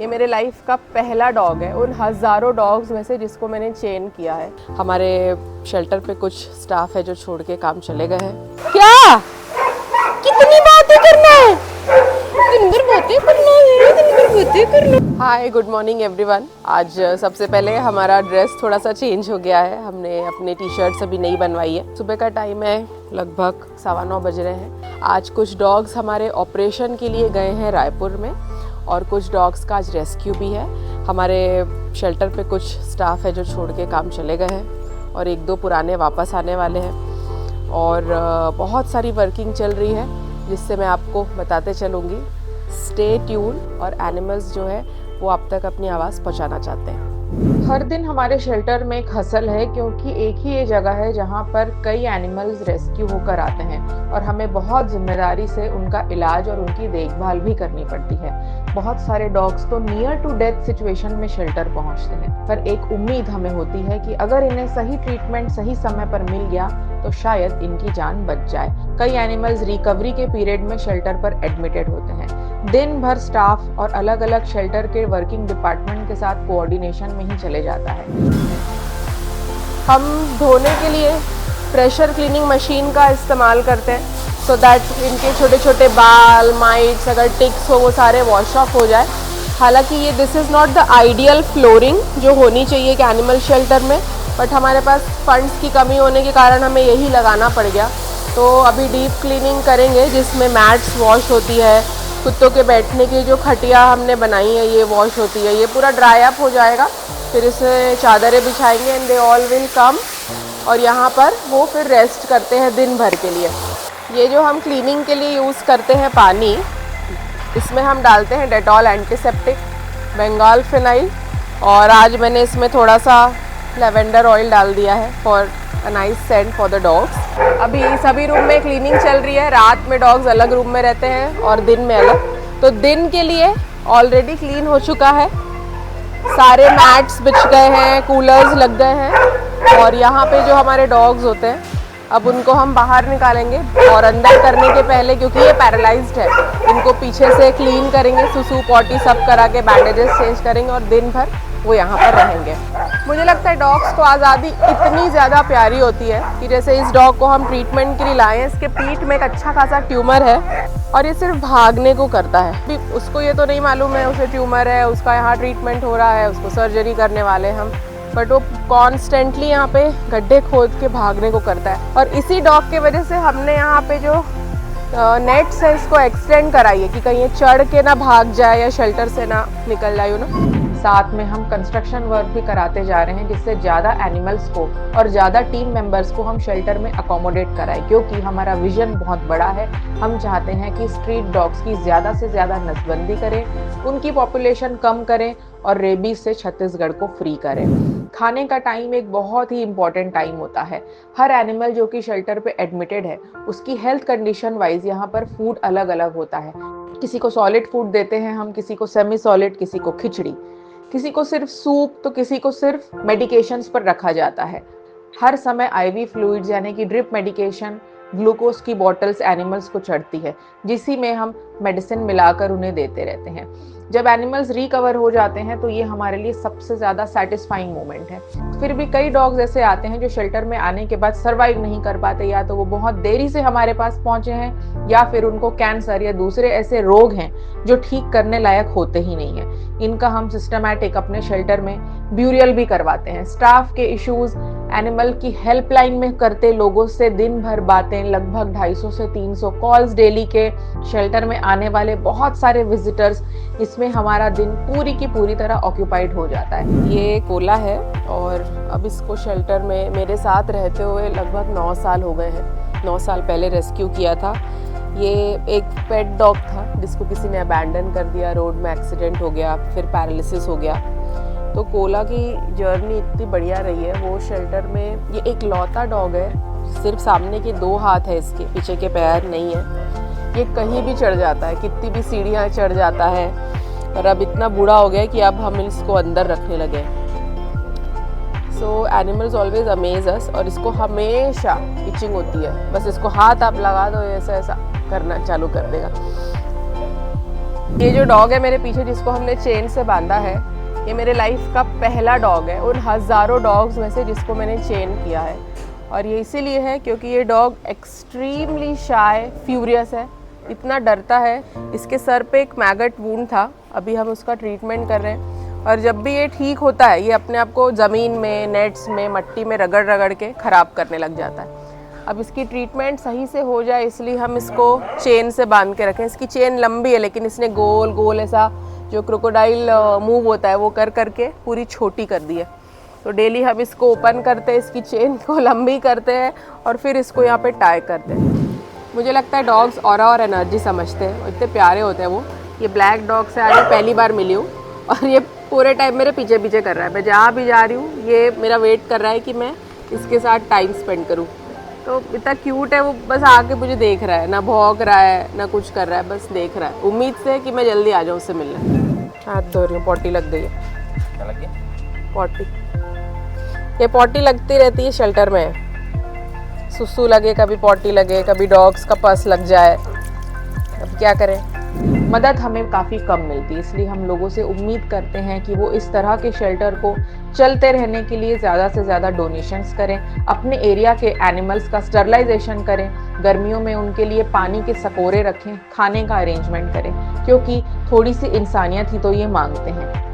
ये मेरे लाइफ का पहला डॉग है उन हज़ारों डॉग्स में से जिसको मैंने चेन किया है। हमारे शेल्टर पे कुछ स्टाफ है जो छोड़ के काम चले गए हैं। क्या कितनी बातें करना है, दिन भर बातें करना है, दिन भर बातें करना। Hi good morning everyone. आज सबसे पहले हमारा ड्रेस थोड़ा सा चेंज हो गया है। हमने अपने टी शर्ट्स अभी नहीं बनवाई है। सुबह का टाइम है, लगभग 9:15 बज रहे हैं। आज कुछ डॉग्स हमारे ऑपरेशन के लिए गए हैं रायपुर में और कुछ डॉग्स का आज रेस्क्यू भी है। हमारे शेल्टर पे कुछ स्टाफ है जो छोड़ के काम चले गए हैं और 1-2 पुराने वापस आने वाले हैं और बहुत सारी वर्किंग चल रही है जिससे मैं आपको बताते चलूँगी। स्टे ट्यून और एनिमल्स जो है वो आप तक अपनी आवाज़ पहुँचाना चाहते हैं। हर दिन हमारे शेल्टर में एक हसल है क्योंकि एक ही ये जगह है जहाँ पर कई एनिमल्स रेस्क्यू होकर आते हैं और हमें बहुत जिम्मेदारी से उनका इलाज और उनकी देखभाल भी करनी पड़ती है। बहुत सारे डॉग्स तो नियर टू डेथ सिचुएशन में शेल्टर पहुँचते हैं, पर एक उम्मीद हमें होती है कि अगर इन्हें सही ट्रीटमेंट सही समय पर मिल गया तो शायद इनकी जान बच जाए। कई एनिमल्स रिकवरी के पीरियड में शेल्टर पर एडमिटेड होते हैं। दिन भर स्टाफ और अलग अलग शेल्टर के वर्किंग डिपार्टमेंट के साथ कोऑर्डिनेशन में ही चले जाता है। हम धोने के लिए प्रेशर क्लीनिंग मशीन का इस्तेमाल करते हैं सो दैट इनके छोटे छोटे बाल, माइट्स, अगर टिक्स हो वो सारे वॉश ऑफ हो जाए। हालांकि ये this is not the ideal flooring जो होनी चाहिए कि एनिमल शेल्टर में, बट हमारे पास फंड्स की कमी होने के कारण हमें यही लगाना पड़ गया। तो अभी डीप क्लीनिंग करेंगे जिसमें मैट्स वॉश होती है, कुत्तों के बैठने की जो खटिया हमने बनाई है ये वॉश होती है। ये पूरा ड्राई अप हो जाएगा, फिर इसे चादरें बिछाएंगे and they all will come और यहाँ पर वो फिर रेस्ट करते हैं दिन भर के लिए। ये जो हम क्लीनिंग के लिए यूज़ करते हैं पानी, इसमें हम डालते हैं डेटॉल एंटीसेप्टिक, बंगाल फिनाइल और आज मैंने इसमें थोड़ा सा लेवेंडर ऑयल डाल दिया है for a nice sent for the dogs. अभी सभी रूम में क्लीनिंग चल रही है। रात में डॉग्स अलग रूम में रहते हैं और दिन में अलग। तो दिन के लिए ऑलरेडी क्लीन हो चुका है, सारे मैट्स बिछ गए हैं, कूलर्स लग गए हैं और यहाँ पे जो हमारे डॉग्स होते हैं अब उनको हम बाहर निकालेंगे और अंदर करने के पहले, क्योंकि ये पैरालाइज्ड है, इनको पीछे से क्लीन करेंगे, सुसु पॉटी सब करा के बैंडेजेस चेंज करेंगे और दिन भर वो यहाँ पर रहेंगे। मुझे लगता है डॉग्स को आज़ादी इतनी ज़्यादा प्यारी होती है कि जैसे इस डॉग को हम ट्रीटमेंट के लिए लाए हैं, इसके पीठ में एक अच्छा खासा ट्यूमर है और ये सिर्फ भागने को करता है। अभी उसको ये तो नहीं मालूम है उसे ट्यूमर है, उसका यहाँ ट्रीटमेंट हो रहा है, उसको सर्जरी करने वाले हम, बट वो कॉन्स्टेंटली यहाँ पे गड्ढे खोद के भागने को करता है। और इसी डॉग के वजह से हमने यहाँ पे जो नेट्स है इसको एक्सटेंड कराई है कि कहीं ये चढ़ के ना भाग जाए या शेल्टर से ना निकल जाए ना। साथ में हम कंस्ट्रक्शन वर्क भी कराते जा रहे हैं जिससे ज़्यादा एनिमल्स को और ज़्यादा टीम मेंबर्स को हम शेल्टर में अकोमोडेट कराएं, क्योंकि हमारा विजन बहुत बड़ा है। हम चाहते हैं कि स्ट्रीट डॉग्स की ज़्यादा से ज़्यादा नसबंदी करें, उनकी पॉपुलेशन कम करें और रेबीज से छत्तीसगढ़ को फ्री करें। खाने का टाइम एक बहुत ही इम्पॉर्टेंट टाइम होता है। हर एनिमल जो कि शेल्टर पे एडमिटेड है उसकी हेल्थ कंडीशन वाइज यहाँ पर फूड अलग अलग होता है। किसी को सॉलिड फूड देते हैं हम, किसी को सेमी सॉलिड, किसी को खिचड़ी, किसी को सिर्फ सूप, तो किसी को सिर्फ मेडिकेशंस पर रखा जाता है। हर समय आईवी फ्लूइड्स यानी कि ड्रिप मेडिकेशन, ग्लूकोज की बॉटल्स एनिमल्स को चढ़ती है, जिसी में हम मेडिसिन मिलाकर उन्हें देते रहते हैं। जब एनिमल्स रिकवर हो जाते हैं तो ये हमारे लिए सबसे ज़्यादा सेटिस्फाइंग मोमेंट है। फिर भी कई डॉग्स ऐसे आते हैं जो शेल्टर में आने के बाद सर्वाइव नहीं कर पाते, या तो वो बहुत देरी से हमारे पास पहुंचे हैं या फिर उनको कैंसर या दूसरे ऐसे रोग हैं जो ठीक करने लायक होते ही नहीं है। इनका हम सिस्टमैटिक अपने शेल्टर में ब्यूरियल भी करवाते हैं। स्टाफ के इश्यूज, एनिमल की हेल्पलाइन में करते लोगों से दिन भर बातें, लगभग 250 से 300 कॉल्स डेली के, शेल्टर में आने वाले बहुत सारे विजिटर्स, इसमें हमारा दिन पूरी की पूरी तरह ऑक्यूपाइड हो जाता है। ये कोला है और अब इसको शेल्टर में मेरे साथ रहते हुए लगभग 9 साल हो गए हैं। 9 साल पहले रेस्क्यू किया था। ये एक पेट डॉग था जिसको किसी ने अबैंडन कर दिया, रोड में एक्सीडेंट हो गया, फिर पैरालिसिस हो गया। तो कोला की जर्नी इतनी बढ़िया रही है। वो शेल्टर में ये एक लौता डॉग है, सिर्फ सामने के 2 हाथ है इसके, पीछे के पैर नहीं है। ये कहीं भी चढ़ जाता है, कितनी भी सीढ़ियाँ चढ़ जाता है, और अब इतना बूढ़ा हो गया है कि अब हम इसको अंदर रखने लगे। सो एनिमल्स ऑलवेज अमेज अस, और इसको हमेशा इचिंग होती है। बस इसको हाथ आप लगा दो, ऐसा ऐसा करना चालू कर देगा। ये जो डॉग है मेरे पीछे जिसको हमने चेन से बांधा है, ये मेरे लाइफ का पहला डॉग है उन हज़ारों डॉग्स में से जिसको मैंने चेन किया है। और ये इसीलिए है क्योंकि ये डॉग एक्सट्रीमली शाय, फ्यूरियस है, इतना डरता है। इसके सर पे एक मैगट वुंड था, अभी हम उसका ट्रीटमेंट कर रहे हैं। और जब भी ये ठीक होता है ये अपने आप को ज़मीन में, नेट्स में, मट्टी में रगड़ रगड़ के ख़राब करने लग जाता है। अब इसकी ट्रीटमेंट सही से हो जाए इसलिए हम इसको चेन से बांध के रखें। इसकी चेन लंबी है लेकिन इसने गोल गोल ऐसा जो क्रोकोडाइल मूव होता है वो कर करके पूरी छोटी कर दी है। तो डेली हम इसको ओपन करते हैं, इसकी चेन को लंबी करते हैं और फिर इसको यहाँ पे टाई करते हैं। मुझे लगता है डॉग्स ऑरा और एनर्जी समझते हैं, इतने प्यारे होते हैं वो। ये ब्लैक डॉग से आज पहली बार मिली हूँ और ये पूरे टाइम मेरे पीछे पीछे कर रहा है। मैं जहाँ भी जा रही हूँ ये मेरा वेट कर रहा है कि मैं इसके साथ टाइम स्पेंड करूँ। तो इतना क्यूट है वो, बस आके मुझे देख रहा है, ना भौंक रहा है ना कुछ कर रहा है, बस देख रहा है उम्मीद से कि मैं जल्दी आ जाऊँ उससे मिलने। हाथ धो रही हूँ, पॉटी लग गई है। क्या लग गया? पॉटी, ये पॉटी लगती रहती है शेल्टर में, सुसु लगे, कभी पॉटी लगे, कभी डॉग्स का पस लग जाए, अब क्या करें। मदद हमें काफ़ी कम मिलती है, इसलिए हम लोगों से उम्मीद करते हैं कि वो इस तरह के शेल्टर को चलते रहने के लिए ज़्यादा से ज़्यादा डोनेशंस करें, अपने एरिया के एनिमल्स का स्टरलाइजेशन करें, गर्मियों में उनके लिए पानी के सकोरे रखें, खाने का अरेंजमेंट करें, क्योंकि थोड़ी सी इंसानियत ही तो ये मांगते हैं।